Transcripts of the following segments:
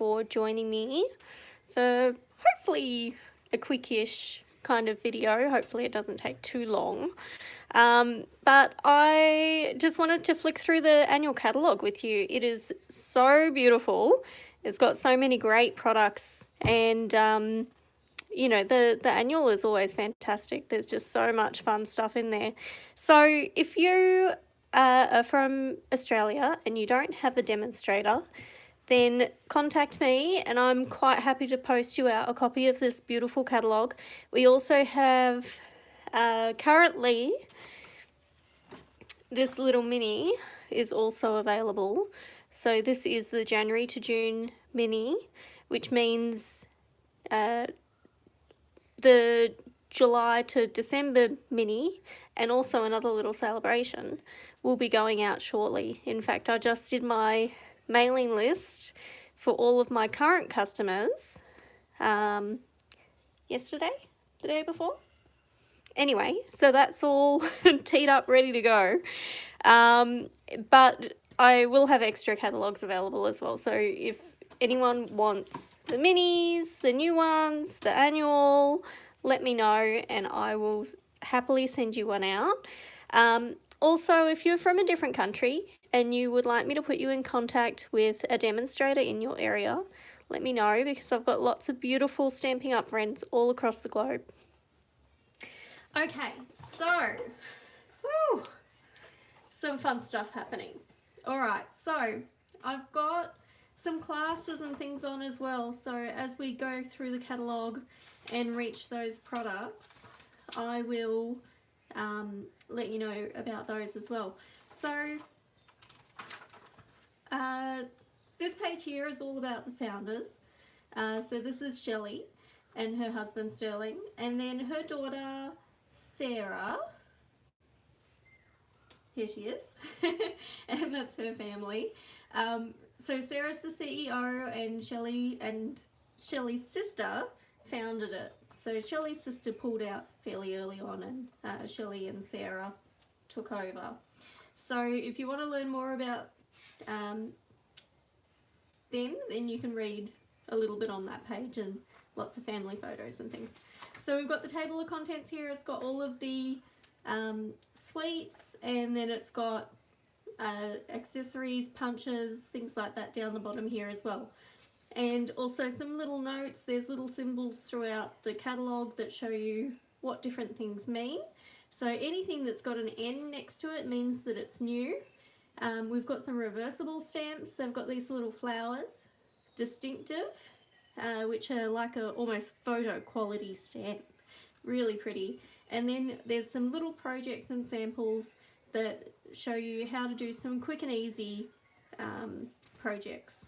for joining me for hopefully a quickish kind of video. Hopefully it doesn't take too long. But I just wanted to flick through the annual catalogue with you. It is so beautiful. It's got so many great products, and you know, the annual is always fantastic. There's just so much fun stuff in there. So if you are from Australia and you don't have a demonstrator, then contact me and I'm quite happy to post you out a copy of this beautiful catalogue. We also have currently this little mini is also available. So this is the January to June mini, which means the July to December mini and also another little celebration will be going out shortly. In fact, I just did my mailing list for all of my current customers yesterday, the day before. Anyway, so that's all teed up, ready to go. But I will have extra catalogues available as well. So if anyone wants the minis, the new ones, the annual, let me know and I will happily send you one out. Also, if you're from a different country and you would like me to put you in contact with a demonstrator in your area, let me know, because I've got lots of beautiful Stampin' Up! Friends all across the globe. Okay, so, whew, some fun stuff happening. Alright, so I've got some classes and things on as well, so as we go through the catalogue and reach those products, I will let you know about those as well. So this page here is all about the founders. So this is Shelley and her husband Sterling, and then her daughter Sarah, here she is, and that's her family. So Sarah's the CEO and Shelley's sister founded it. So Shelley's sister pulled out fairly early on and Shelley and Sarah took over. So if you want to learn more about them, then you can read a little bit on that page and lots of family photos and things. So we've got the table of contents here. It's got all of the sweets, and then it's got accessories, punches, things like that down the bottom here as well. And also some little notes. There's little symbols throughout the catalogue that show you what different things mean. So anything that's got an N next to it means that it's new. We've got some reversible stamps. They've got these little flowers, distinctive, which are like a almost photo quality stamp. Really pretty. And then there's some little projects and samples that show you how to do some quick and easy projects.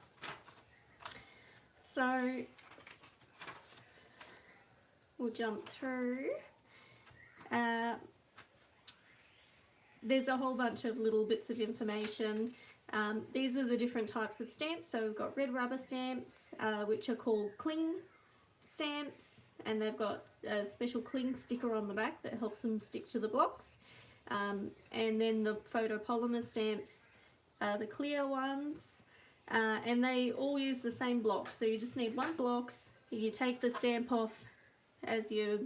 So we'll jump through. There's a whole bunch of little bits of information. These are the different types of stamps. So we've got red rubber stamps, which are called cling stamps, and they've got a special cling sticker on the back that helps them stick to the blocks. And then the photopolymer stamps, the clear ones, and they all use the same blocks. So you just need one blocks. You take the stamp off as you're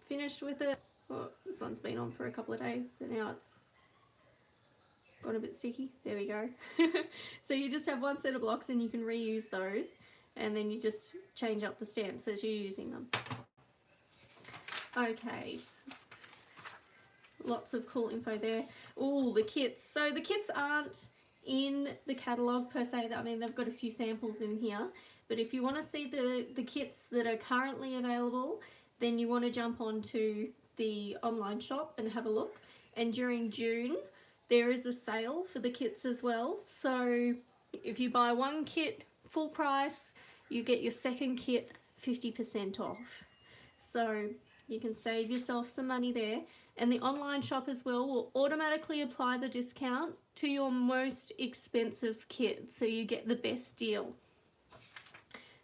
finished with it. Oh, this one's been on for a couple of days, so now it's got a bit sticky. There we go. So you just have one set of blocks and you can reuse those, and then you just change up the stamps as you're using them. Okay. Lots of cool info there. Oh, the kits. So the kits aren't in the catalogue per se. I mean, they've got a few samples in here, but if you want to see the kits that are currently available, then you want to jump onto the online shop and have a look. And during June, there is a sale for the kits as well. So if you buy one kit full price, you get your second kit 50% off. So you can save yourself some money there. And the online shop as well will automatically apply the discount to your most expensive kit, so you get the best deal.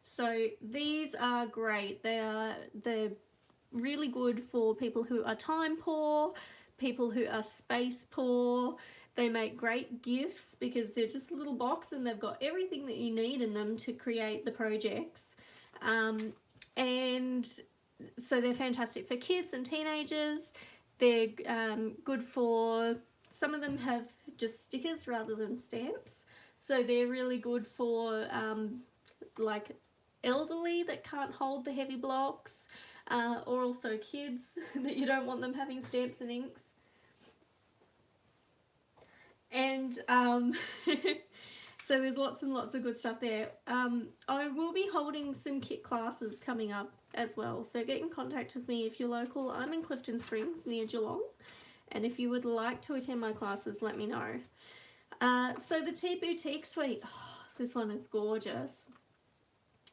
So these are great. They're really good for people who are time poor, people who are space poor, They make great gifts because they're just a little box and they've got everything that you need in them to create the projects. And so they're fantastic for kids and teenagers. They're good for, some of them have just stickers rather than stamps. So they're really good for like elderly that can't hold the heavy blocks, or also kids that you don't want them having stamps and inks. And so there's lots and lots of good stuff there. I will be holding some kit classes coming up as well, so get in contact with me if you're local. I'm in Clifton Springs near Geelong, and if you would like to attend my classes, let me know. So the Tea Boutique suite, oh, this one is gorgeous.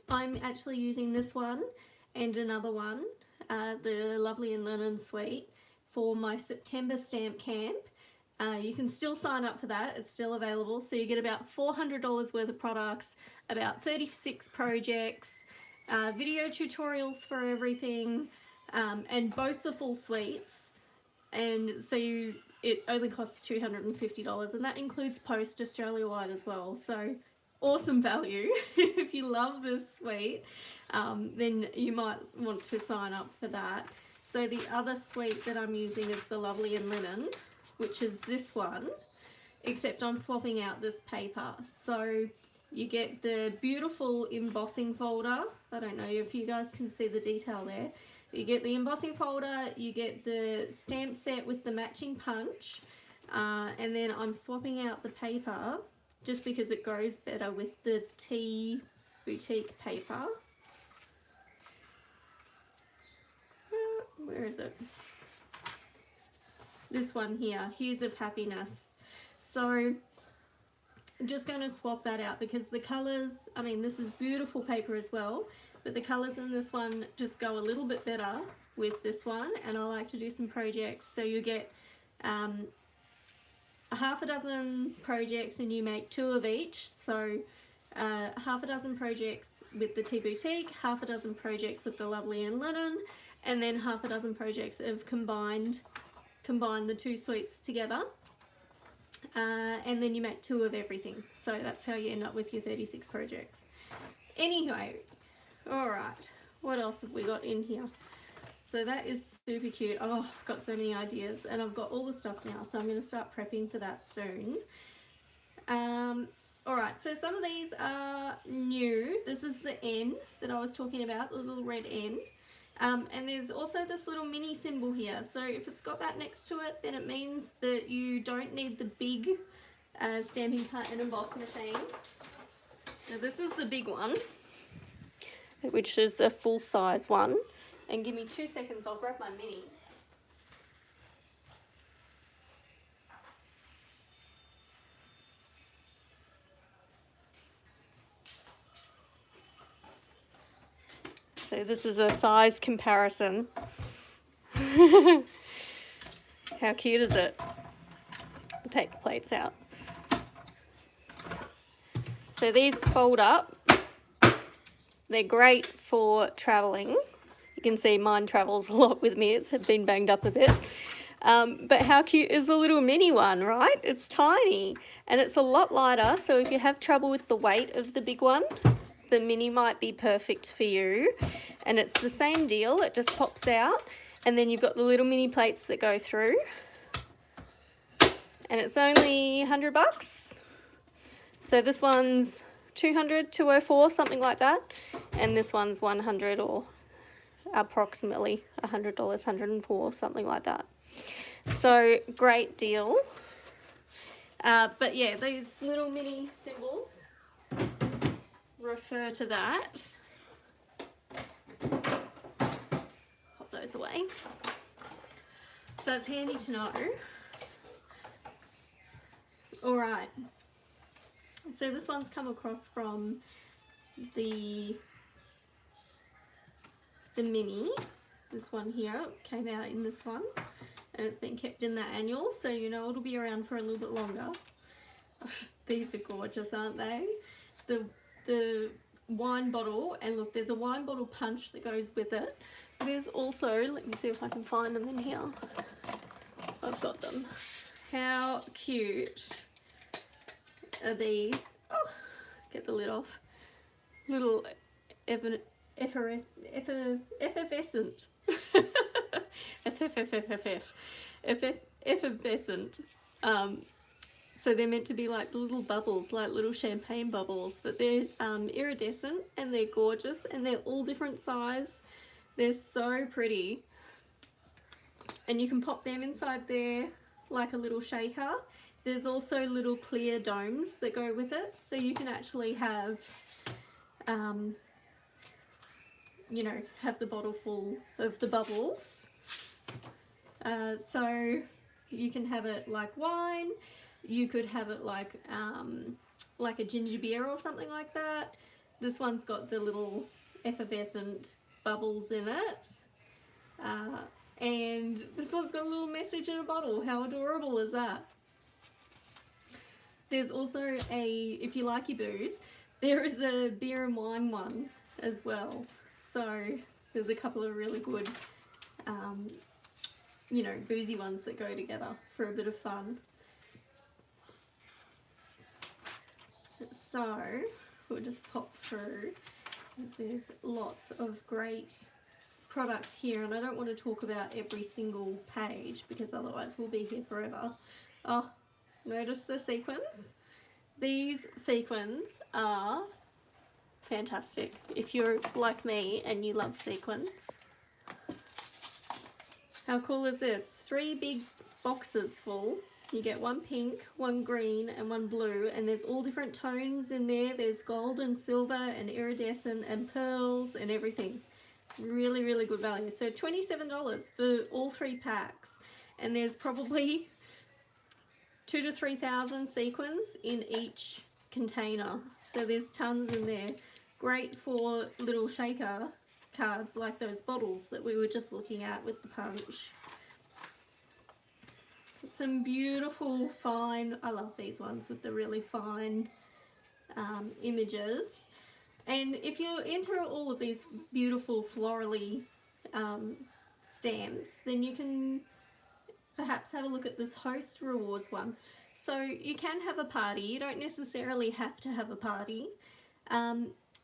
I'm actually using this one and another one, the Lovely and Linen suite, for my September stamp camp. You can still sign up for that, it's still available. So you get about $400 worth of products, about 36 projects, video tutorials for everything, and both the full suites. And so it only costs $250, and that includes post Australia-wide as well. So awesome value. If you love this suite, then you might want to sign up for that. So the other suite that I'm using is the Lovely and Linen, which is this one, except I'm swapping out this paper. So you get the beautiful embossing folder. I don't know if you guys can see the detail there. You get the embossing folder, you get the stamp set with the matching punch, and then I'm swapping out the paper just because it goes better with the Tea Boutique paper. Where is it? This one here, Hues of Happiness. So I'm just going to swap that out because the colours, I mean, this is beautiful paper as well, but the colours in this one just go a little bit better with this one, and I like to do some projects. So you get half a dozen projects and you make 2 of each. So half a dozen projects with the Tea Boutique, half a dozen projects with the Lovely and Linen, and then half a dozen projects of combine the 2 suites together, and then you make 2 of everything. So that's how you end up with your 36 projects. Anyway, alright, what else have we got in here? So that is super cute. Oh, I've got so many ideas, and I've got all the stuff now, so I'm going to start prepping for that soon. Alright, so some of these are new. This is the N that I was talking about, the little red N. And there's also this little mini symbol here. So if it's got that next to it, then it means that you don't need the big stamping cut and emboss machine. Now this is the big one, which is the full size one. And give me 2 seconds, I'll grab my mini. So this is a size comparison. How cute is it? I'll take the plates out. So these fold up. They're great for travelling. You can see mine travels a lot with me. It's been banged up a bit. But how cute is the little mini one, right? It's tiny and it's a lot lighter. So if you have trouble with the weight of the big one, the mini might be perfect for you. And it's the same deal, it just pops out, and then you've got the little mini plates that go through, and it's only $100. So this one's 200, 204, something like that, and this one's 100 or approximately $100, 104, something like that. So great deal. But yeah, these little mini symbols refer to that. Pop those away. So it's handy to know. Alright. So this one's come across from the mini. This one here came out in this one, and it's been kept in the annual, so you know it'll be around for a little bit longer. These are gorgeous, aren't they? The wine bottle, and look, there's a wine bottle punch that goes with it. There's also, let me see if I can find them in here. I've got them. How cute are these? Oh, get the lid off. Little effervescent. Effervescent. So they're meant to be like little bubbles, like little champagne bubbles, but they're iridescent and they're gorgeous and they're all different size. They're so pretty. And you can pop them inside there like a little shaker. There's also little clear domes that go with it, so you can actually have, you know, have the bottle full of the bubbles. So you can have it like wine. You could have it like a ginger beer or something like that. This one's got the little effervescent bubbles in it. And this one's got a little message in a bottle. How adorable is that? There's also if you like your booze, there is a beer and wine one as well. So there's a couple of really good, you know, boozy ones that go together for a bit of fun. So we'll just pop through. There's lots of great products here, and I don't want to talk about every single page because otherwise we'll be here forever. Oh, notice the sequins? These sequins are fantastic if you're like me and you love sequins. How cool is this? 3 big boxes full. You get one pink, one green and one blue, and there's all different tones in there. There's gold and silver and iridescent and pearls and everything. Really, really good value. So $27 for all 3 packs, and there's probably 2,000 to 3,000 sequins in each container. So there's tons in there. Great for little shaker cards like those bottles that we were just looking at with the punch. Some beautiful fine, I love these ones with the really fine images. And if you're into all of these beautiful florally stamps, then you can perhaps have a look at this host rewards one. So you can have a party, you don't necessarily have to have a party.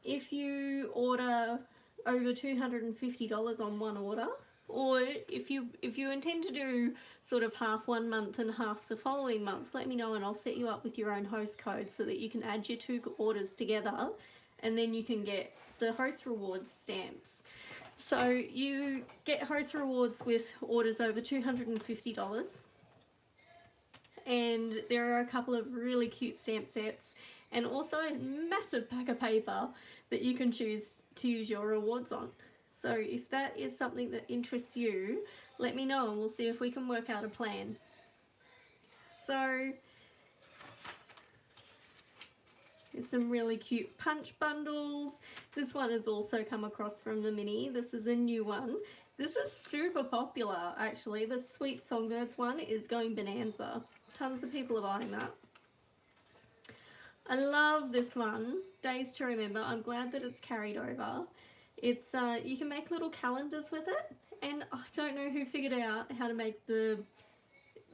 If you order over $250 on one order, or if you intend to do sort of half one month and half the following month, let me know and I'll set you up with your own host code so that you can add your 2 orders together, and then you can get the host rewards stamps. So you get host rewards with orders over $250, and there are a couple of really cute stamp sets and also a massive pack of paper that you can choose to use your rewards on. So if that is something that interests you, let me know and we'll see if we can work out a plan. So there's some really cute punch bundles. This one has also come across from the mini. This is a new one. This is super popular actually. The Sweet Songbirds one is going bonanza. Tons of people are buying that. I love this one, Days to Remember. I'm glad that it's carried over. It's you can make little calendars with it, and I don't know who figured out how to make the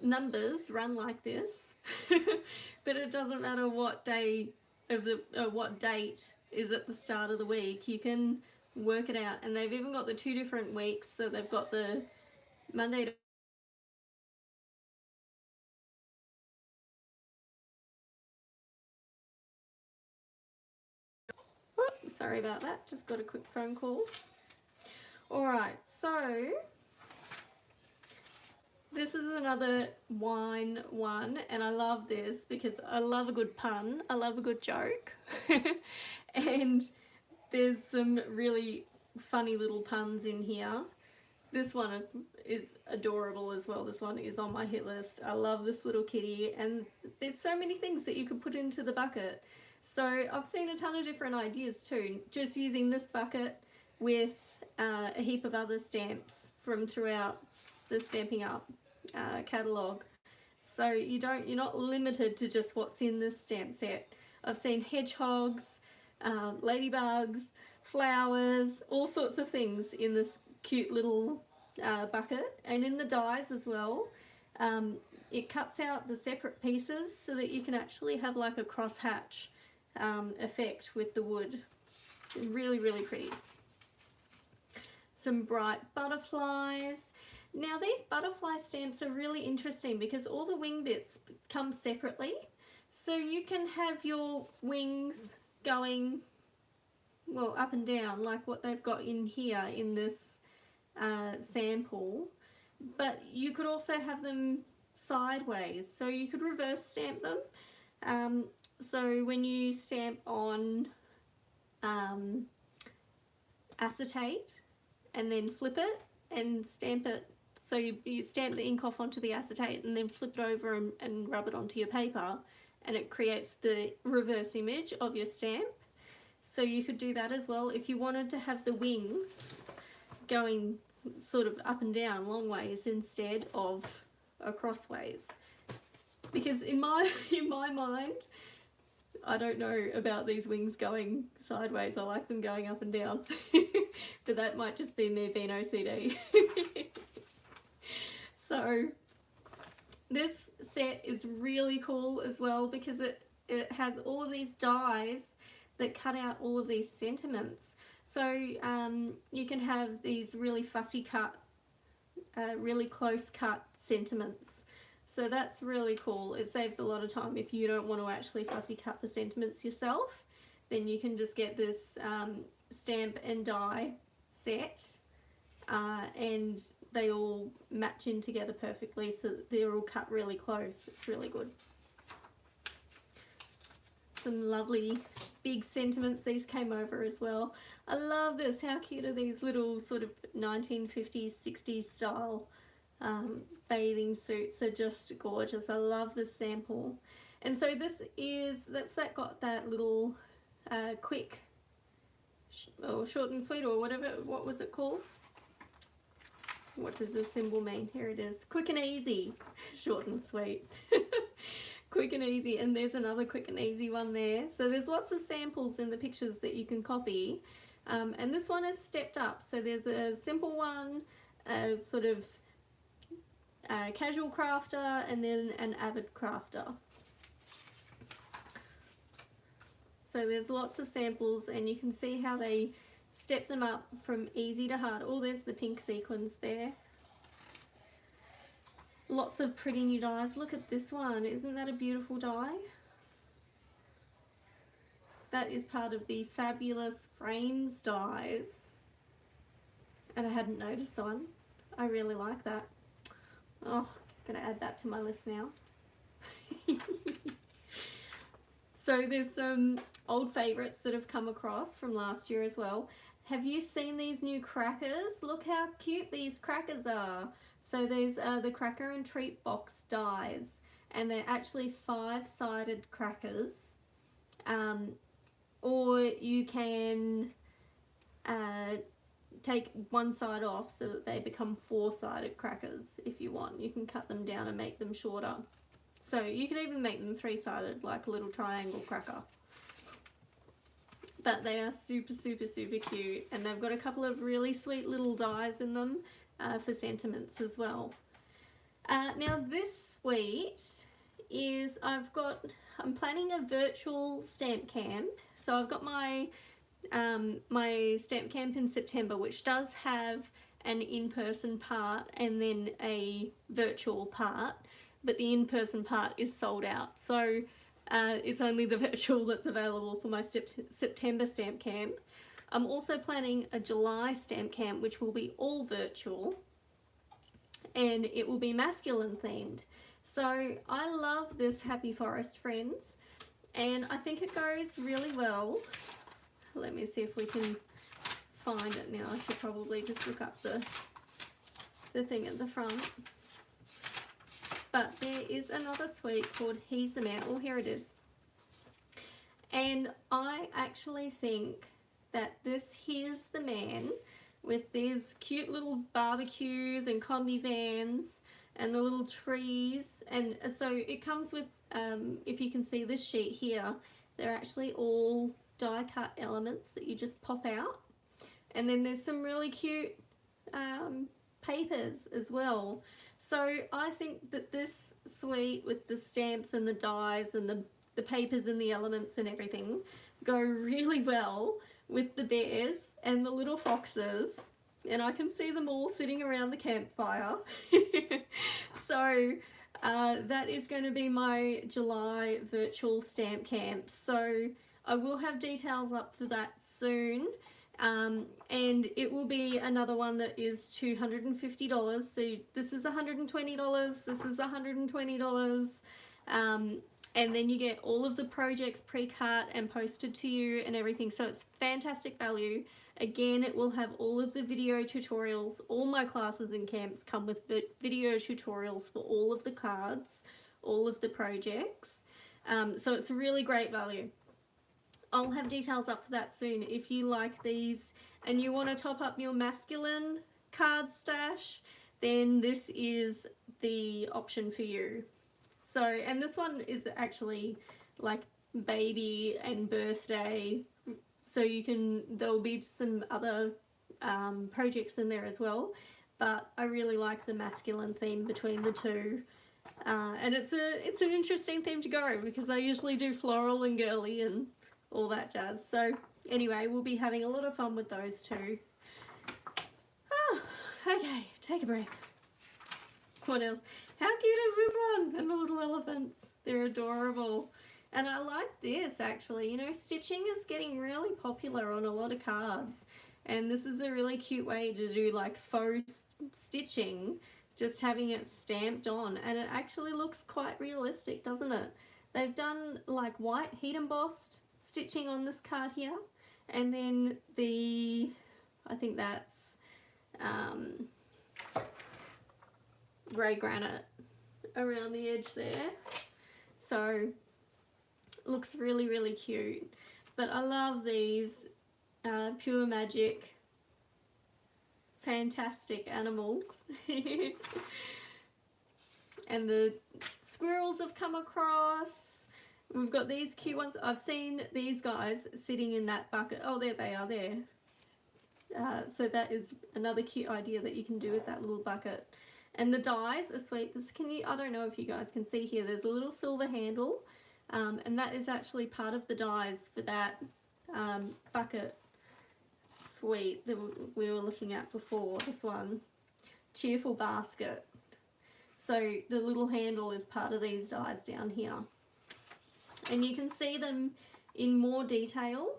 numbers run like this, but it doesn't matter what day of the what date is at the start of the week. You can work it out, and they've even got the 2 different weeks. So they've got the Monday to sorry about that, just got a quick phone call. Alright, so this is another wine one, and I love this because I love a good pun, I love a good joke, and there's some really funny little puns in here. This one is adorable as well. This one is on my hit list. I love this little kitty, and there's so many things that you could put into the bucket. So I've seen a ton of different ideas too, just using this bucket with a heap of other stamps from throughout the Stamping Up catalogue. So you're not limited to just what's in this stamp set. I've seen hedgehogs, ladybugs, flowers, all sorts of things in this cute little bucket, and in the dies as well. it cuts out the separate pieces so that you can actually have like a crosshatch effect with the wood. Really, really pretty. Some bright butterflies. Now these butterfly stamps are really interesting because all the wing bits come separately. So you can have your wings going, well, up and down like what they've got in here in this sample. But you could also have them sideways. So you could reverse stamp them. So when you stamp on acetate and then flip it and stamp it, so you stamp the ink off onto the acetate and then flip it over and rub it onto your paper, and it creates the reverse image of your stamp. So you could do that as well if you wanted to have the wings going sort of up and down long ways instead of across ways. Because in my mind, I don't know about these wings going sideways. I like them going up and down. But that might just be me being OCD. So this set is really cool as well because it has all of these dies that cut out all of these sentiments. So you can have these really fussy cut, really close cut sentiments. So that's really cool. It saves a lot of time if you don't want to actually fussy cut the sentiments yourself. Then you can just get this stamp and die set, and they all match in together perfectly, so that they're all cut really close. It's really good. Some lovely big sentiments. These came over as well. I love this. How cute are these little sort of 1950s, 60s style bathing suits? Are just gorgeous. I love this sample. And so this is, that got that little quick or short and sweet or whatever, what was it called? What does the symbol mean? Here it is. Quick and easy. Short and sweet. Quick and easy. And there's another quick and easy one there. So there's lots of samples in the pictures that you can copy. And this one is stepped up. So there's a simple one, a sort of casual crafter, and then an avid crafter. So there's lots of samples, and you can see how they step them up from easy to hard. Oh, there's the pink sequins there. Lots of pretty new dies. Look at this one. Isn't that a beautiful die? That is part of the Fabulous Frames dies. And I hadn't noticed that one. I really like that. Oh, I'm going to add that to my list now. So there's some old favourites that have come across from last year as well. Have you seen these new crackers? Look how cute these crackers are. So these are the Cracker and Treat box dies, and they're actually 5-sided crackers. Or you can take one side off so that they become 4-sided crackers if you want. You can cut them down and make them shorter. So you can even make them 3-sided, like a little triangle cracker. But they are super, super, super cute, and they've got a couple of really sweet little dies in them for sentiments as well. Now this suite is, I'm planning a virtual stamp camp. So I've got my my stamp camp in September, which does have an in-person part and then a virtual part, but the in-person part is sold out. So it's only the virtual that's available for my September stamp camp. I'm also planning a July stamp camp, which will be all virtual, and it will be masculine themed. So I love this Happy Forest, friends, and I think it goes really well. Let me see if we can find it now. I should probably just look up the thing at the front. But there is another suite called He's the Man. Oh, here it is. And I actually think that this Here's the Man, with these cute little barbecues and combi vans and the little trees, and so it comes with, if you can see this sheet here, they're actually all die cut elements that you just pop out. And then there's some really cute papers as well. So I think that this suite with the stamps and the dies and the papers and the elements and everything go really well with the bears and the little foxes, and I can see them all sitting around the campfire. So that is going to be my July virtual stamp camp. So I will have details up for that soon. And it will be another one that is $250. So this is $120, this is $120. And then you get all of the projects pre-cut and posted to you and everything. So it's fantastic value. Again, it will have all of the video tutorials. All my classes and camps come with video tutorials for all of the cards, all of the projects. So it's a really great value. I'll have details up for that soon. If you like these and you want to top up your masculine card stash, then this is the option for you. So, and this one is actually like baby and birthday, so you can, there'll be some other projects in there as well, but I really like the masculine theme between the two. And it's an interesting theme to go, because I usually do floral and girly and all that jazz. So anyway, we'll be having a lot of fun with those two. Oh, okay, take a breath. What else? How cute is this one? And the little elephants. They're adorable. And I like this actually. You know, stitching is getting really popular on a lot of cards. And this is a really cute way to do like faux stitching, just having it stamped on. And it actually looks quite realistic, doesn't it? They've done like white heat embossed stitching on this card here, and then I think that's grey granite around the edge there. So looks really, really cute. But I love these Pure Magic fantastic animals. And the squirrels have come across. We've got these cute ones. I've seen these guys sitting in that bucket. Oh, there they are there. So that is another cute idea that you can do with that little bucket. And the dies are sweet. I don't know if you guys can see here, there's a little silver handle. And that is actually part of the dies for that bucket suite that we were looking at before, this one. Cheerful basket. So the little handle is part of these dies down here. And you can see them in more detail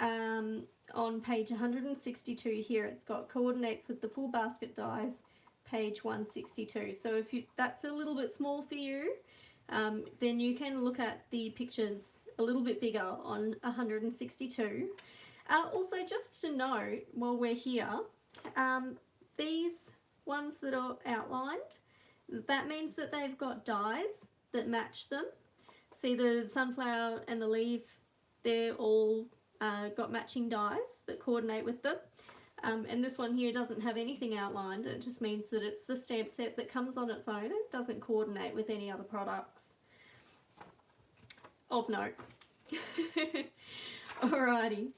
on page 162 here. It's got coordinates with the full basket dies, page 162. So if that's a little bit small for you, then you can look at the pictures a little bit bigger on 162. Also, just to note while we're here, these ones that are outlined, that means that they've got dies that match them. See the sunflower and the leaf, they're all got matching dies that coordinate with them. And this one here doesn't have anything outlined. It just means that it's the stamp set that comes on its own. It doesn't coordinate with any other products of note. Alrighty.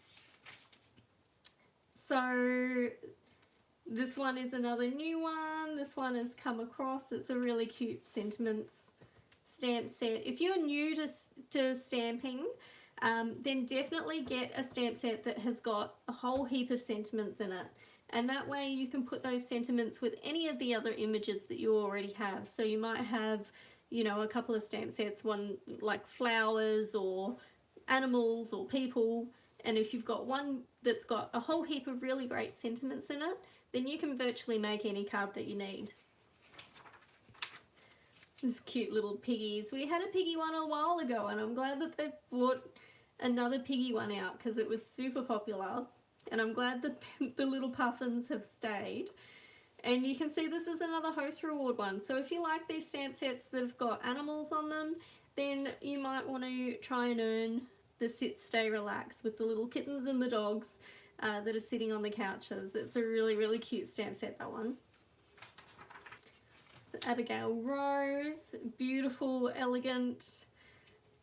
So this one is another new one. This one has come across. It's a really cute sentiments stamp set. If you're new to stamping, then definitely get a stamp set that has got a whole heap of sentiments in it, and that way you can put those sentiments with any of the other images that you already have. So you might have, you know, a couple of stamp sets, one like flowers or animals or people, and if you've got one that's got a whole heap of really great sentiments in it, then you can virtually make any card that you need. These cute little piggies. We had a piggy one a while ago, and I'm glad that they've brought another piggy one out because it was super popular, and I'm glad that the little puffins have stayed. And you can see this is another host reward one. So if you like these stamp sets that have got animals on them, then you might want to try and earn the sit, stay, relax with the little kittens and the dogs that are sitting on the couches. It's a really, really cute stamp set, that one. Abigail Rose, beautiful, elegant,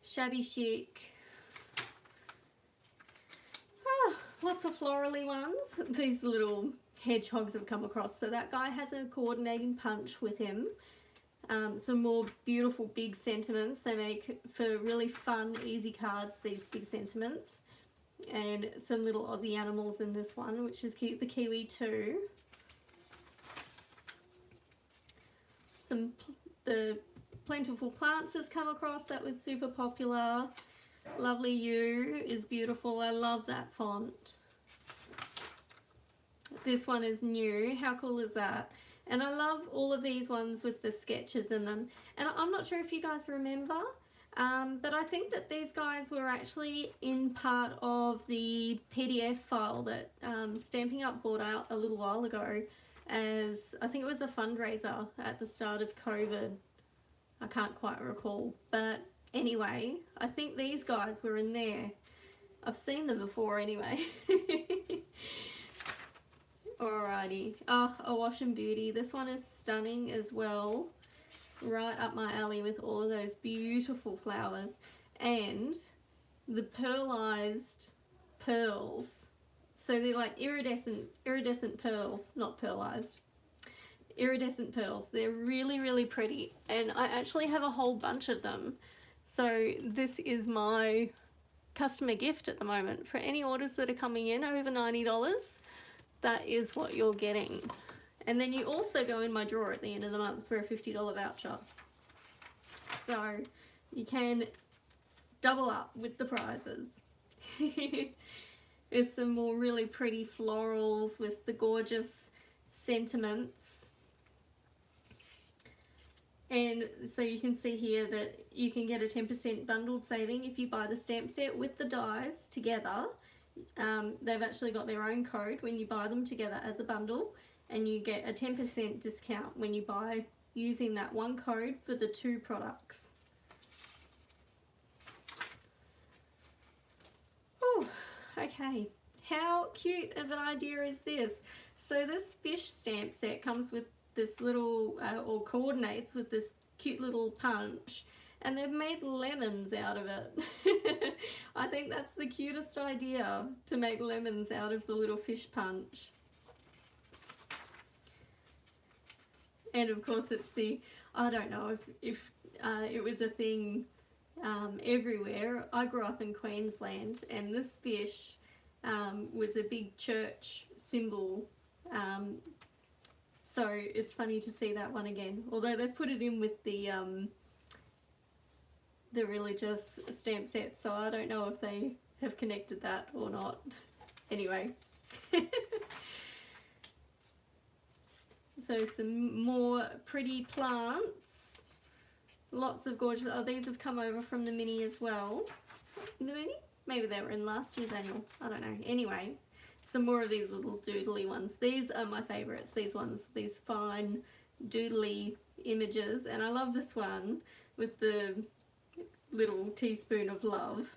shabby chic. Lots of florally ones. These little hedgehogs have come across. So that guy has a coordinating punch with him. Some more beautiful big sentiments. They make for really fun, easy cards, these big sentiments. And some little Aussie animals in this one, which is cute. The kiwi too. The Plentiful Plants has come across. That was super popular. Lovely You is beautiful. I love that font. This one is new. How cool is that? And I love all of these ones with the sketches in them. And I'm not sure if you guys remember, but I think that these guys were actually in part of the PDF file that Stamping Up brought out a little while ago, as I think it was a fundraiser at the start of COVID. I can't quite recall, but anyway, I think these guys were in there. I've seen them before anyway. Alrighty, A Wash and Beauty. This one is stunning as well. Right up my alley with all of those beautiful flowers. And the pearlized pearls. So they're like iridescent pearls, not pearlized. Iridescent pearls. They're really, really pretty. And I actually have a whole bunch of them. So this is my customer gift at the moment. For any orders that are coming in over $90, that is what you're getting. And then you also go in my drawer at the end of the month for a $50 voucher. So you can double up with the prizes. There's some more really pretty florals with the gorgeous sentiments. And so you can see here that you can get a 10% bundled saving if you buy the stamp set with the dies together. They've actually got their own code when you buy them together as a bundle, and you get a 10% discount when you buy using that one code for the 2 products. Oh, okay. How cute of an idea is this? So this fish stamp set comes with this little, or coordinates with this cute little punch, and they've made lemons out of it. I think that's the cutest idea, to make lemons out of the little fish punch. And of course it's the, I don't know if it was a thing everywhere. I grew up in Queensland, and this fish was a big church symbol. So it's funny to see that one again, although they put it in with the religious stamp set, so I don't know if they have connected that or not. Anyway. So some more pretty plants. Lots of gorgeous, oh, these have come over from the mini as well. The mini? Maybe they were in last year's annual, I don't know. Anyway, some more of these little doodly ones. These are my favourites, these ones, these fine doodly images. And I love this one with the little teaspoon of love.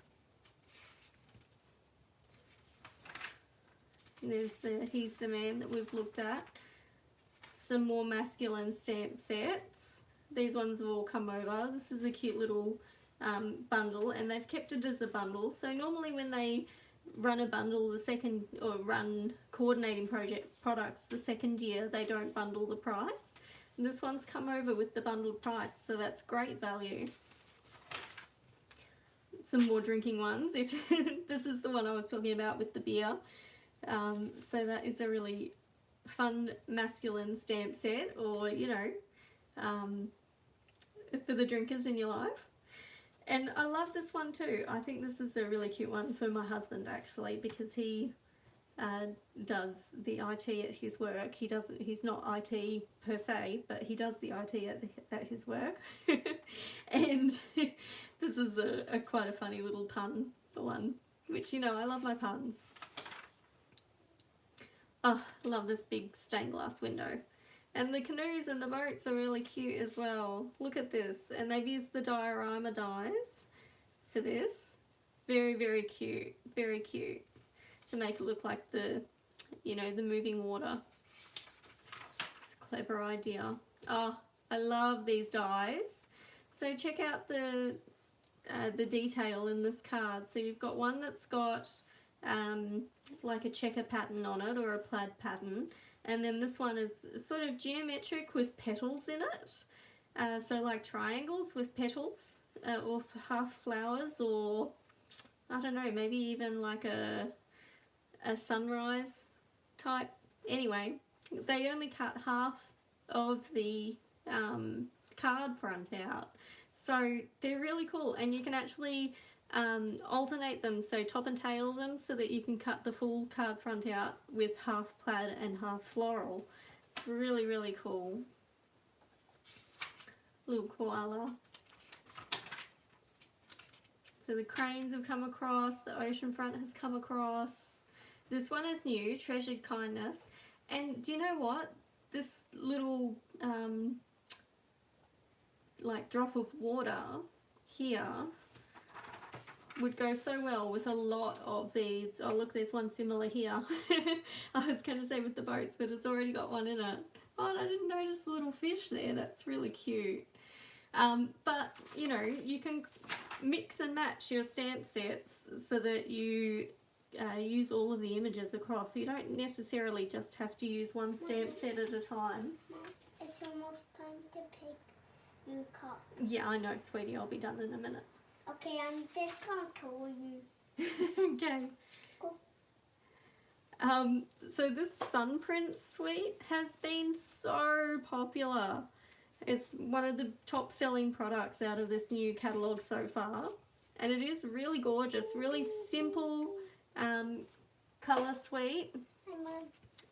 And there's the He's the Man that we've looked at. Some more masculine stamp sets. These ones have all come over. This is a cute little bundle, and they've kept it as a bundle. So normally when they run a bundle the second, or run coordinating products the second year, they don't bundle the price. And this one's come over with the bundled price, so that's great value. Some more drinking ones. If this is the one I was talking about with the beer. So that is a really fun masculine stamp set, or you know, for the drinkers in your life. And I love this one too. I think this is a really cute one for my husband actually, because he does the IT at his work. He's not IT per se, but he does the IT at his work. And this is a quite a funny little pun one, which, you know, I love my puns. Oh, I love this big stained glass window. And the canoes and the boats are really cute as well. Look at this. And they've used the diorama dies for this. Very, very cute. Very cute. To make it look like the, you know, the moving water. It's a clever idea. Oh, I love these dies. So check out the detail in this card. So you've got one that's got like a checker pattern on it or a plaid pattern, and then this one is sort of geometric with petals in it, so like triangles with petals, or half flowers, or I don't know, maybe even like a sunrise type. Anyway, they only cut half of the card front out, so they're really cool, and you can actually alternate them, so top and tail them, so that you can cut the full card front out with half plaid and half floral. It's really, really cool. Little koala. So the cranes have come across, the ocean front has come across. This one is new, Treasured Kindness. And do you know what? This little like drop of water here would go so well with a lot of these. Oh look, there's one similar here. I was going to say with the boats, but it's already got one in it. Oh, and I didn't notice the little fish there. That's really cute. But you know, you can mix and match your stamp sets so that you use all of the images across. You don't necessarily just have to use one stamp set at a time. It's almost time to pick your cup. Yeah, I know, sweetie. I'll be done in a minute. Okay, I'm just gonna call you. Okay. Cool. So this Sunprint suite has been so popular. It's one of the top selling products out of this new catalogue so far. And it is really gorgeous, really simple colour suite.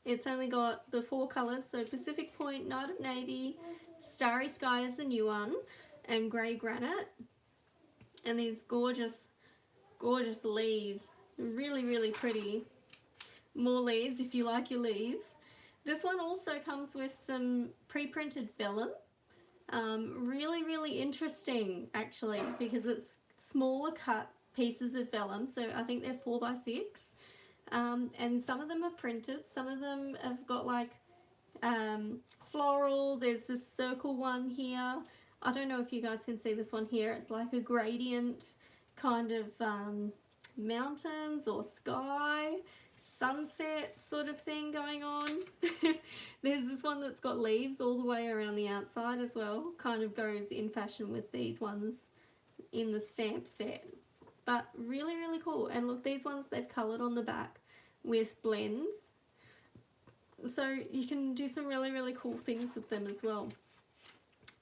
It's only got the 4 colours, so Pacific Point, Night of Navy, Starry Sky is the new one, and Grey Granite. And these gorgeous, gorgeous leaves. Really, really pretty. More leaves if you like your leaves. This one also comes with some pre-printed vellum. Really, really interesting actually, because it's smaller cut pieces of vellum, so I think they're 4x6. And some of them are printed, some of them have got like floral. There's this circle one here. I don't know if you guys can see this one here. It's like a gradient kind of mountains or sky, sunset sort of thing going on. There's this one that's got leaves all the way around the outside as well. Kind of goes in fashion with these ones in the stamp set. But really, really cool. And look, these ones they've coloured on the back with blends. So you can do some really, really cool things with them as well.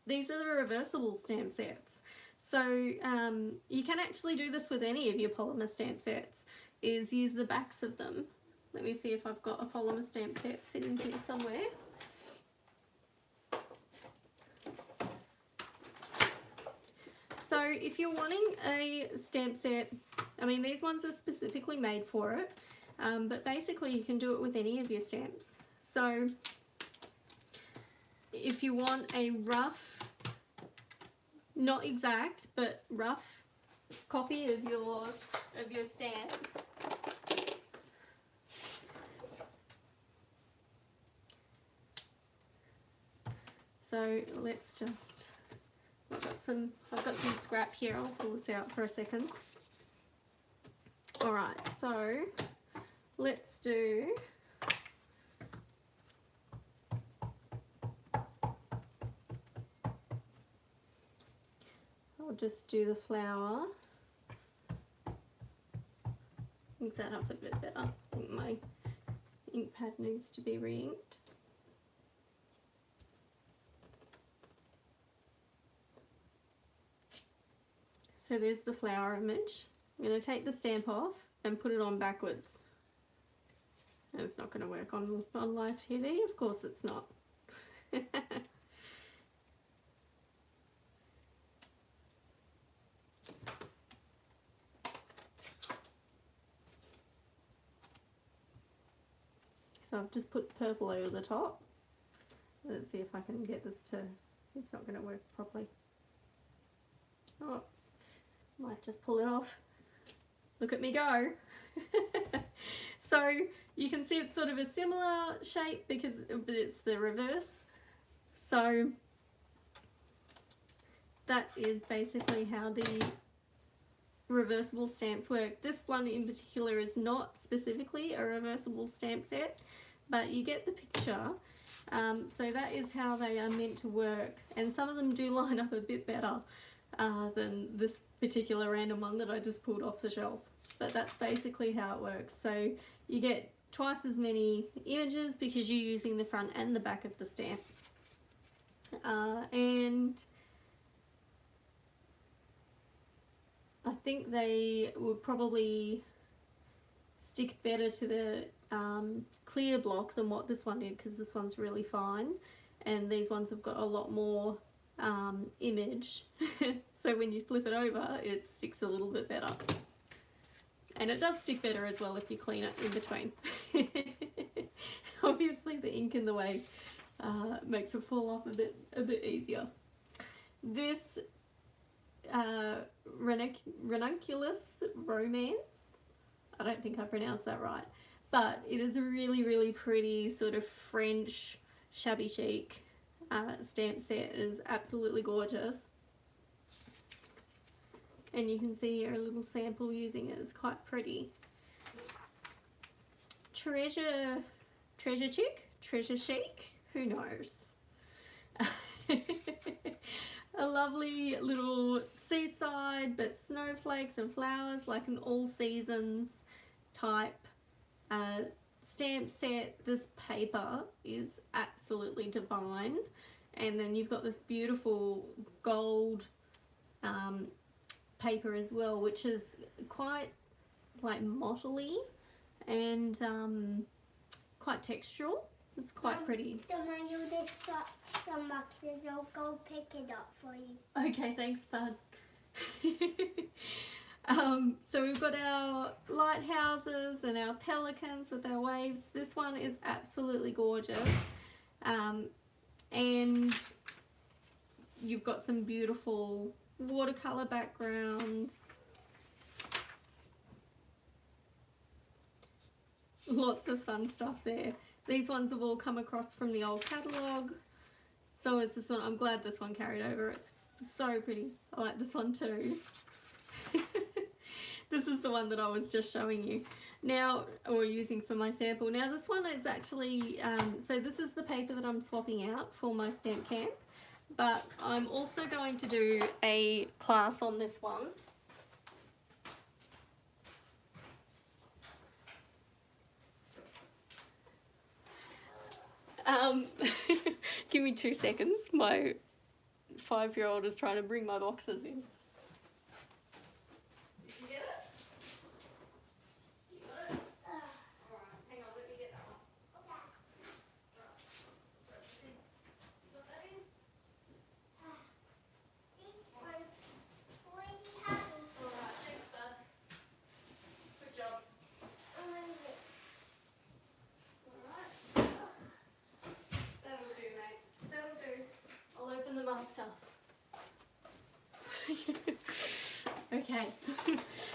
These are the reversible stamp sets. So you can actually do this with any of your polymer stamp sets, is use the backs of them. Let me see if I've got a polymer stamp set sitting here somewhere. So if you're wanting a stamp set, I mean these ones are specifically made for it, but basically you can do it with any of your stamps. So if you want a rough, not exact, but rough copy of your stamp, so let's just, I've got some scrap here. I'll pull this out for a second. Alright, so let's do, I'll just do the flower. Ink that up a bit better. I think my ink pad needs to be re-inked. So there's the flower image. I'm going to take the stamp off and put it on backwards. And it's not going to work on live TV, of course it's not. So I've just put purple over the top. Let's see if I can get this to, it's not going to work properly. Oh, might just pull it off. Look at me go. So you can see it's sort of a similar shape because it's the reverse. So that is basically how the reversible stamps work. This one in particular is not specifically a reversible stamp set, but you get the picture. So that is how they are meant to work, and some of them do line up a bit better than this particular random one that I just pulled off the shelf, but that's basically how it works. So you get twice as many images because you're using the front and the back of the stamp, and I think they would probably stick better to the clear block than what this one did, because this one's really fine and these ones have got a lot more image. So when you flip it over, it sticks a little bit better, and it does stick better as well if you clean it in between. Obviously the ink in the way makes it fall off a bit easier. This Ranunculus Romance, I don't think I pronounced that right, but it is a really pretty sort of French shabby chic stamp set. It is absolutely gorgeous, and you can see here a little sample using it. It's quite pretty. Treasure chic, who knows. A lovely little seaside, but snowflakes and flowers, like an all seasons type stamp set. This paper is absolutely divine, and then you've got this beautiful gold paper as well, which is quite like mottly and quite textural. It's quite pretty. Don't mind, you just got some boxes. I'll go pick it up for you. Okay, thanks, bud. So we've got our lighthouses and our pelicans with our waves. This one is absolutely gorgeous. And you've got some beautiful watercolor backgrounds. Lots of fun stuff there. These ones have all come across from the old catalogue. So it's this one. I'm glad this one carried over. It's so pretty. I like this one too. This is the one that I was just showing you now, or using for my sample. Now this one is actually, so this is the paper that I'm swapping out for my stamp camp, but I'm also going to do a class on this one. Give me 2 seconds. My 5-year-old is trying to bring my boxes in. Did you get it? You got it? Alright, hang on, let me get that one. Okay. You got that in? This one's already happened. Alright, thanks, bud. Good job. Alright. That'll do, mate. That'll do. I'll open them after. Okay.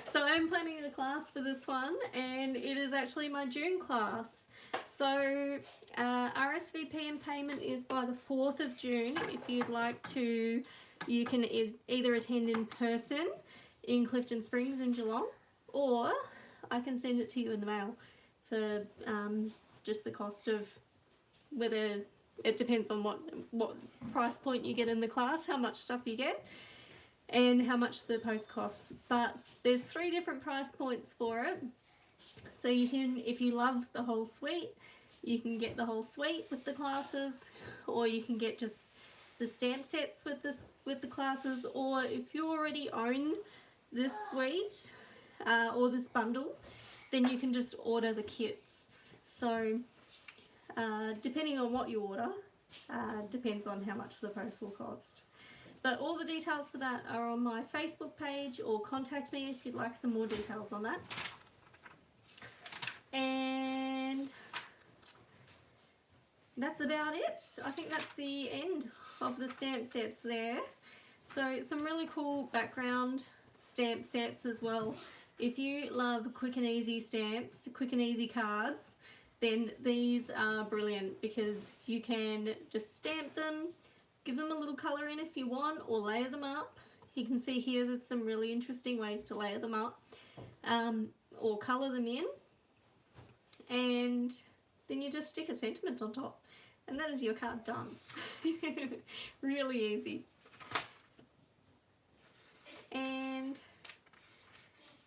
So I'm planning a class for this one, and it is actually my June class. So RSVP and payment is by the 4th of June. If you'd like to, you can either attend in person in Clifton Springs in Geelong, or I can send it to you in the mail for just the cost of whether, it depends on what price point you get in the class, how much stuff you get, and how much the post costs. But there's 3 different price points for it. So you can, if you love the whole suite, you can get the whole suite with the classes, or you can get just the stamp sets with the classes, or if you already own this suite or this bundle, then you can just order the kits. So depending on what you order, depends on how much the post will cost. But all the details for that are on my Facebook page, or contact me if you'd like some more details on that. And that's about it. I think that's the end of the stamp sets there. So some really cool background stamp sets as well. If you love quick and easy stamps, quick and easy cards, then these are brilliant, because you can just stamp them, give them a little colour in if you want, or layer them up. You can see here there's some really interesting ways to layer them up or colour them in, and then you just stick a sentiment on top and that is your card done. Really easy. And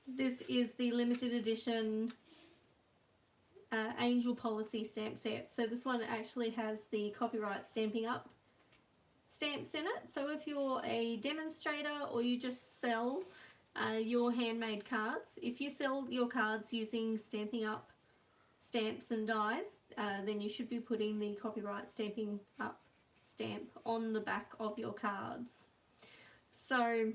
this is the limited edition Angel Policy stamp set. So this one actually has the copyright stamping up stamps in it. So if you're a demonstrator or you just sell your handmade cards, if you sell your cards using stamping up stamps and dies, then you should be putting the copyright stamping up stamp on the back of your cards. So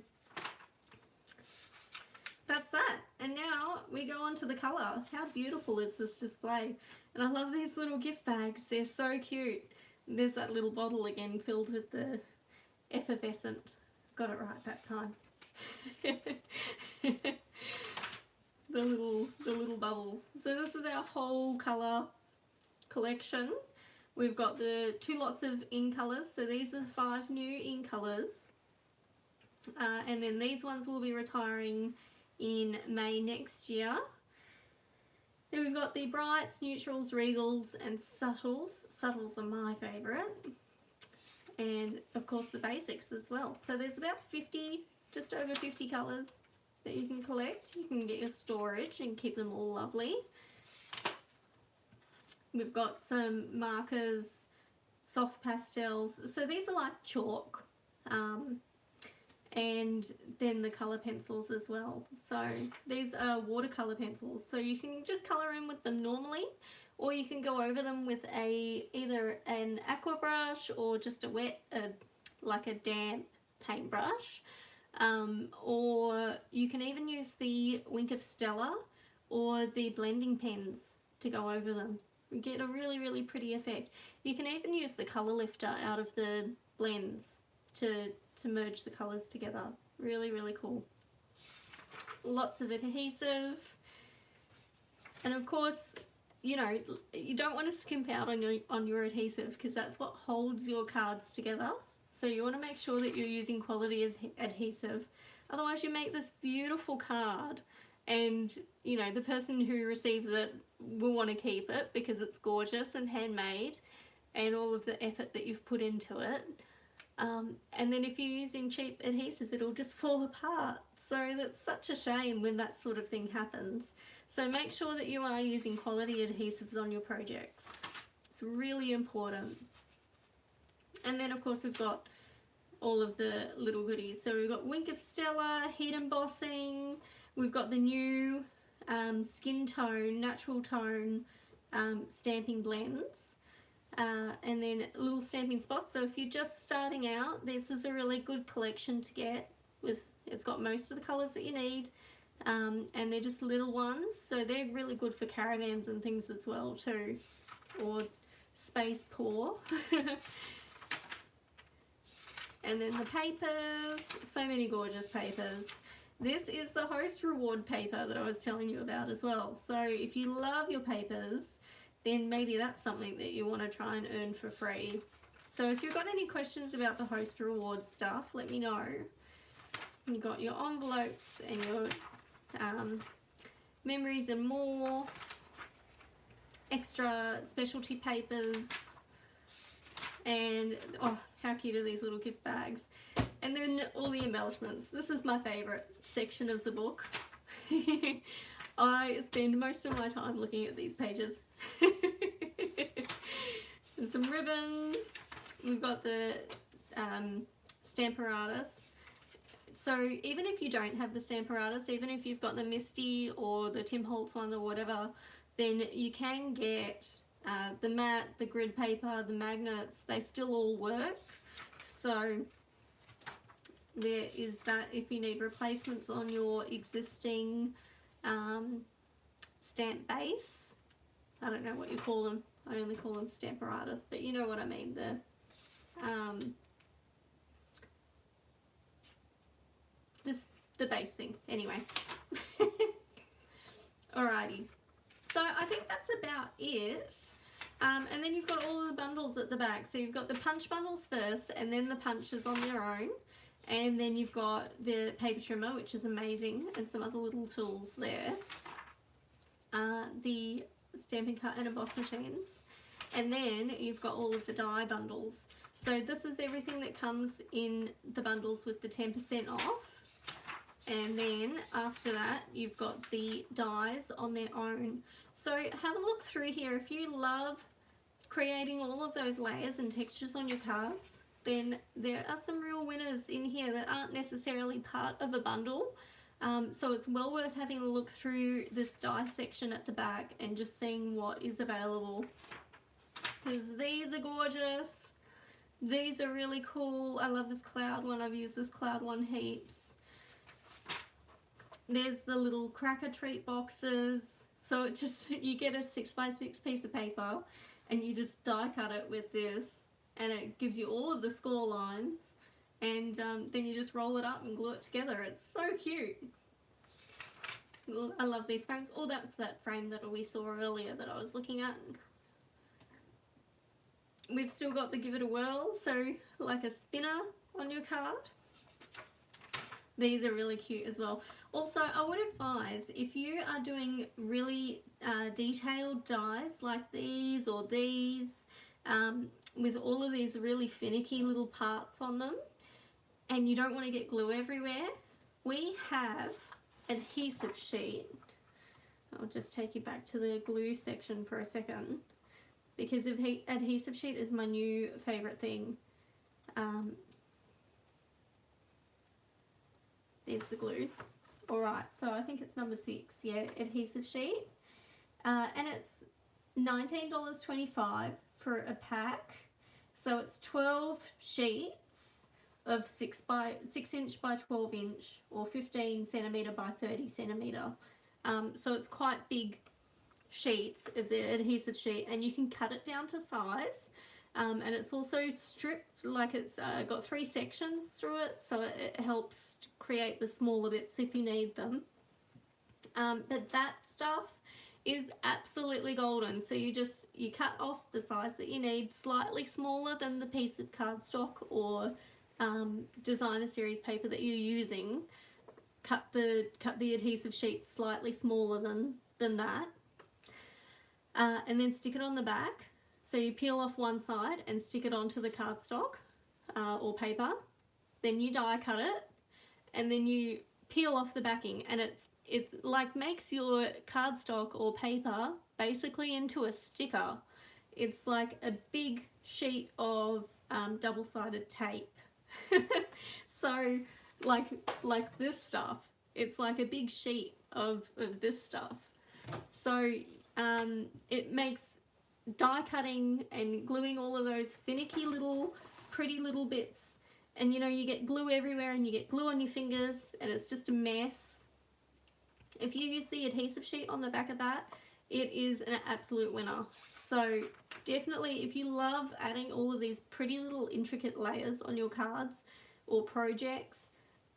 that's that. And now we go on to the colour. How beautiful is this display? And I love these little gift bags. They're so cute. There's that little bottle again filled with the effervescent. Got it right that time. the little bubbles. So this is our whole colour collection. We've got the 2 lots of in colours. So these are the 5 new in colours. And then these ones will be retiring in May next year. Then we've got the brights, neutrals, regals and subtles. Subtles are my favourite. And of course the basics as well. So there's about 50, just over 50 colours that you can collect. You can get your storage and keep them all lovely. We've got some markers, soft pastels. So these are like chalk. And then the colour pencils as well. So these are watercolour pencils. So you can just colour in with them normally, or you can go over them with either an aqua brush or just a wet, like a damp paintbrush. Or you can even use the Wink of Stella or the blending pens to go over them. You get a really, really pretty effect. You can even use the colour lifter out of the blends to merge the colours together. Really, really cool. Lots of adhesive. And of course, you know, you don't want to skimp out on your adhesive because that's what holds your cards together. So you want to make sure that you're using quality adhesive. Otherwise you make this beautiful card and, you know, the person who receives it will want to keep it because it's gorgeous and handmade and all of the effort that you've put into it. And then if you're using cheap adhesive, it'll just fall apart. So that's such a shame when that sort of thing happens. So make sure that you are using quality adhesives on your projects. It's really important. And then of course we've got all of the little goodies. So we've got Wink of Stella, heat embossing, we've got the new skin tone, natural tone stamping blends. And then little stamping spots. So if you're just starting out, this is a really good collection to get. It's got most of the colours that you need, and they're just little ones, so they're really good for caravans and things as well too, or space poor. And then the papers, so many gorgeous papers. This is the host reward paper that I was telling you about as well. So if you love your papers, then maybe that's something that you want to try and earn for free. So if you've got any questions about the host reward stuff, let me know. You've got your envelopes and your memories and more, extra specialty papers, and oh, how cute are these little gift bags. And then all the embellishments. This is my favourite section of the book. I spend most of my time looking at these pages. And some ribbons. We've got the Stamparatus. So even if you don't have the Stamparatus, even if you've got the Misty or the Tim Holtz one or whatever, then you can get the matte, the grid paper, the magnets. They still all work. So there is that if you need replacements on your existing stamp base. I don't know what you call them. I only call them Stamparatus, but you know what I mean. The base thing. Anyway. Alrighty. So I think that's about it. And then you've got all the bundles at the back. So you've got the punch bundles first, and then the punches on their own. And then you've got the paper trimmer, which is amazing, and some other little tools there. The stamping cut and emboss machines. And then you've got all of the die bundles. So this is everything that comes in the bundles with the 10% off. And then after that, you've got the dies on their own. So have a look through here. If you love creating all of those layers and textures on your cards, then there are some real winners in here that aren't necessarily part of a bundle. So it's well worth having a look through this die section at the back and just seeing what is available. Because these are gorgeous. These are really cool. I love this cloud one. I've used this cloud one heaps. There's the little cracker treat boxes. So it just, you get a 6x6 piece of paper and you just die cut it with this, and it gives you all of the score lines, and then you just roll it up and glue it together. It's so cute. I love these frames. Oh, that's that frame that we saw earlier that I was looking at. We've still got the give it a whirl, so like a spinner on your card. These are really cute as well. Also, I would advise, if you are doing really detailed dies like these or these, with all of these really finicky little parts on them, and you don't want to get glue everywhere, we have Adhesive Sheet. I'll just take you back to the glue section for a second, because Adhesive Sheet is my new favourite thing. There's the glues. Alright, so I think it's number 6, yeah, Adhesive Sheet. And it's $19.25 for a pack. So it's 12 sheets of 6 inch by 12 inch or 15 centimetre by 30 centimetre. So it's quite big sheets of the adhesive sheet, and you can cut it down to size. And it's also stripped, like it's got 3 sections through it, so it helps create the smaller bits if you need them. But that stuff is absolutely golden. So you cut off the size that you need, slightly smaller than the piece of cardstock or designer series paper that you're using. Cut the adhesive sheet slightly smaller than that, and then stick it on the back. So you peel off one side and stick it onto the cardstock or paper. Then you die cut it, and then you peel off the backing, and it like makes your cardstock or paper basically into a sticker. It's like a big sheet of double-sided tape. So like this stuff, it's like a big sheet of this stuff. So it makes die cutting and gluing all of those finicky little pretty little bits, and you know, you get glue everywhere and you get glue on your fingers and it's just a mess. If you use the adhesive sheet on the back of that, it is an absolute winner. So definitely, if you love adding all of these pretty little intricate layers on your cards or projects,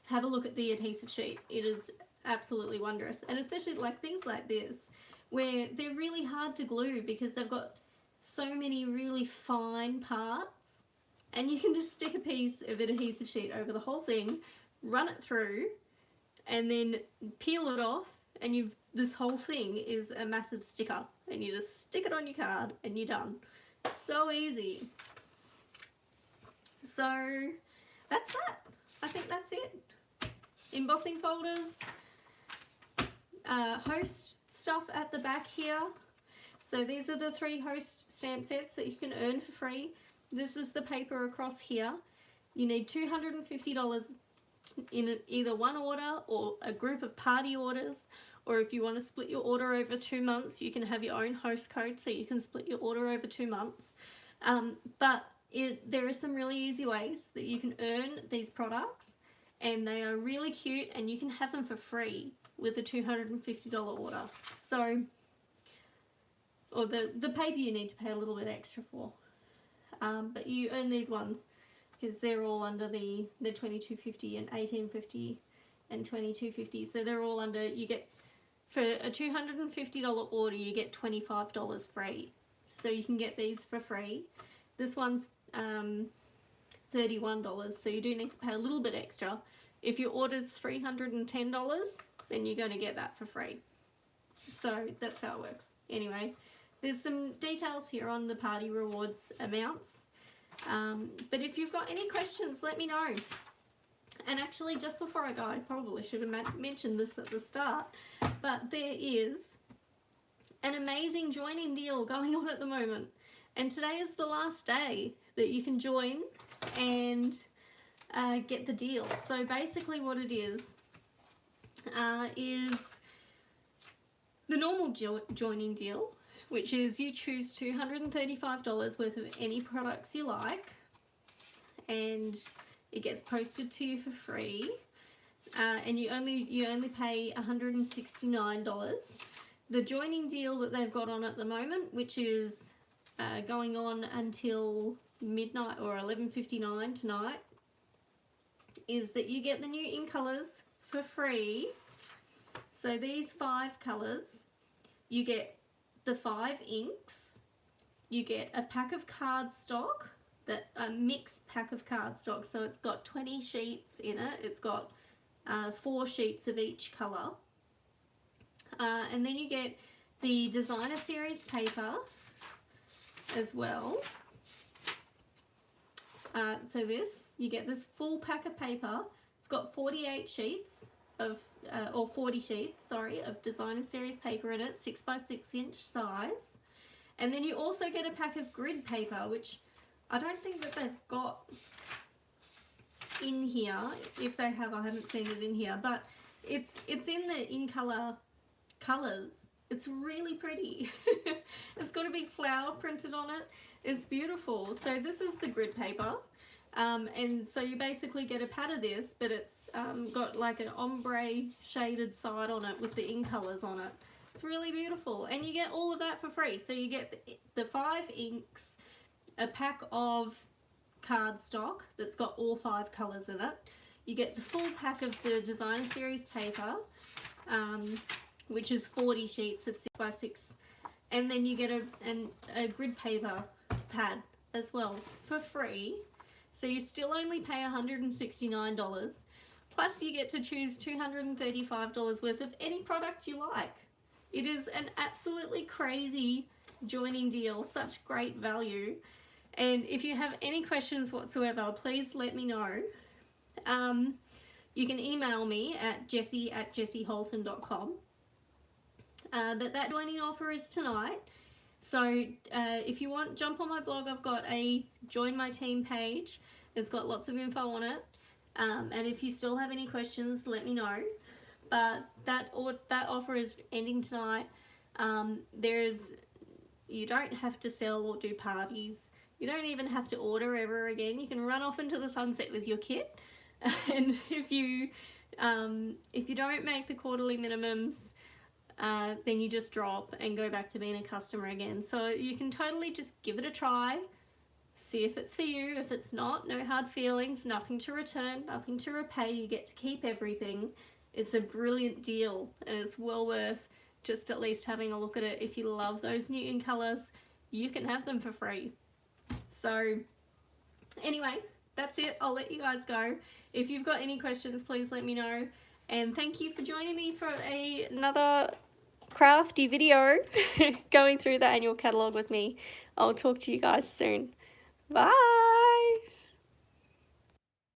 have a look at the adhesive sheet. It is absolutely wondrous, and especially like things like this where they're really hard to glue because they've got so many really fine parts, and you can just stick a piece of adhesive sheet over the whole thing, run it through, and then peel it off, and this whole thing is a massive sticker, and you just stick it on your card and you're done. So easy. So that's that. I think that's it. Embossing folders, host stuff at the back here. So these are the 3 host stamp sets that you can earn for free. This is the paper across here. You need $250 in either one order or a group of party orders, or if you want to split your order over 2 months, you can have your own host code so you can split your order over 2 months. But there are some really easy ways that you can earn these products, and they are really cute, and you can have them for free with a $250 order. So, or the paper you need to pay a little bit extra for, but you earn these ones because they're all under the $22.50 and $18.50 and $22.50. So they're all under, you get, for a $250 order, you get $25 free. So you can get these for free. This one's $31, so you do need to pay a little bit extra. If your order's $310, then you're going to get that for free. So that's how it works. Anyway, there's some details here on the party rewards amounts. But if you've got any questions, let me know. And actually, just before I go, I probably should have mentioned this at the start, but there is an amazing joining deal going on at the moment. And today is the last day that you can join and get the deal. So basically what it is the normal joining deal, which is you choose $235 worth of any products you like, and it gets posted to you for free, and you only pay $169. The joining deal that they've got on at the moment, which is going on until midnight or 11:59 tonight, is that you get the new ink colours for free. So these 5 colours, you get the 5 inks, you get a pack of cardstock, a mixed pack of cardstock, so it's got 20 sheets in it. It's got 4 sheets of each colour, and then you get the designer series paper as well. So you get this full pack of paper. It's got 48 sheets of or 40 sheets, sorry, of designer series paper in it, 6 by 6 inch size. And then you also get a pack of grid paper, which I don't think that they've got in here. If they have, I haven't seen it in here, but it's in the colours. It's really pretty. It's got a big flower printed on it. It's beautiful. So this is the grid paper, and so you basically get a pad of this, but it's got like an ombre shaded side on it with the ink colours on it. It's really beautiful, and you get all of that for free. So you get the 5 inks, a pack of cardstock that's got all 5 colours in it. You get the full pack of the designer series paper, which is 40 sheets of 6 by 6, and then you get a grid paper pad as well for free. So you still only pay $169, plus you get to choose $235 worth of any product you like. It is an absolutely crazy joining deal, such great value. And if you have any questions whatsoever, please let me know. You can email me at jessie@jessieholton.com. But that joining offer is tonight. So if you want, jump on my blog. I've got a join my team page. It's got lots of info on it. And if you still have any questions, let me know. But that offer is ending tonight. You don't have to sell or do parties. You don't even have to order ever again. You can run off into the sunset with your kit. And if you don't make the quarterly minimums, then you just drop and go back to being a customer again. So you can totally just give it a try, see if it's for you. If it's not, no hard feelings, nothing to return, nothing to repay. You get to keep everything. It's a brilliant deal, and it's well worth just at least having a look at it. If you love those new ink colours, you can have them for free. So anyway, that's it. I'll let you guys go. If you've got any questions, please let me know. And thank you for joining me for another crafty video going through the annual catalogue with me. I'll talk to you guys soon. Bye!